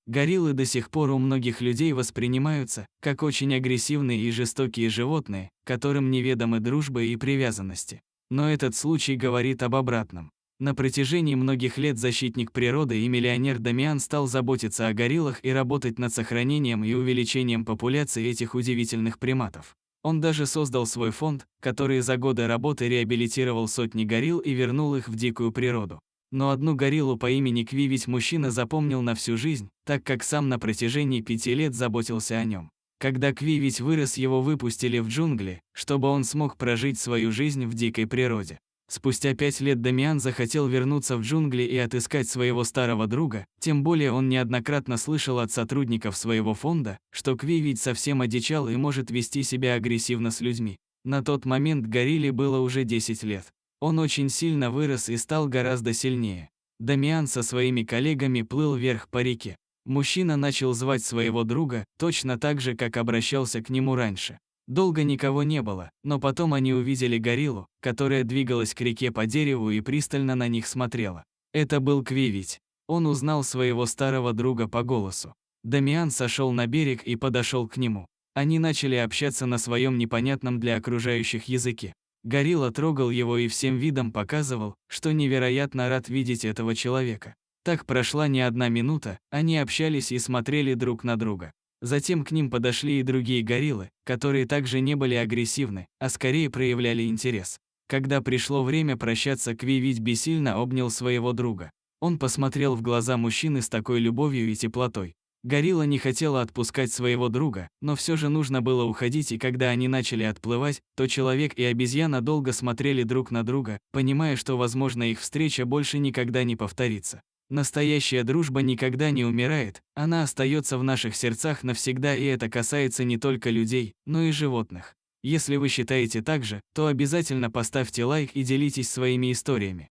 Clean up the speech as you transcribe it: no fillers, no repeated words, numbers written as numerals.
Гориллы до сих пор у многих людей воспринимаются как очень агрессивные и жестокие животные, которым неведомы дружба и привязанности. Но этот случай говорит об обратном. На протяжении многих лет защитник природы и миллионер Дамиан стал заботиться о гориллах и работать над сохранением и увеличением популяции этих удивительных приматов. Он даже создал свой фонд, который за годы работы реабилитировал сотни горилл и вернул их в дикую природу. Но одну гориллу по имени Кви мужчина запомнил на всю жизнь, так как сам на протяжении 5 лет заботился о нем. Когда Кви вырос, его выпустили в джунгли, чтобы он смог прожить свою жизнь в дикой природе. Спустя 5 лет Дамиан захотел вернуться в джунгли и отыскать своего старого друга, тем более он неоднократно слышал от сотрудников своего фонда, что Кви совсем одичал и может вести себя агрессивно с людьми. На тот момент горилле было уже 10 лет. Он очень сильно вырос и стал гораздо сильнее. Дамиан со своими коллегами плыл вверх по реке. Мужчина начал звать своего друга, точно так же, как обращался к нему раньше. Долго никого не было, но потом они увидели гориллу, которая двигалась к реке по дереву и пристально на них смотрела. Это был Кви. Он узнал своего старого друга по голосу. Дамиан сошел на берег и подошел к нему. Они начали общаться на своем непонятном для окружающих языке. Горилла трогал его и всем видом показывал, что невероятно рад видеть этого человека. Так прошла не одна минута, они общались и смотрели друг на друга. Затем к ним подошли и другие гориллы, которые также не были агрессивны, а скорее проявляли интерес. Когда пришло время прощаться, Кви бессильно обнял своего друга. Он посмотрел в глаза мужчины с такой любовью и теплотой. Горилла не хотела отпускать своего друга, но все же нужно было уходить, и когда они начали отплывать, то человек и обезьяна долго смотрели друг на друга, понимая, что, возможно, их встреча больше никогда не повторится. Настоящая дружба никогда не умирает, она остается в наших сердцах навсегда, и это касается не только людей, но и животных. Если вы считаете так же, то обязательно поставьте лайк и делитесь своими историями.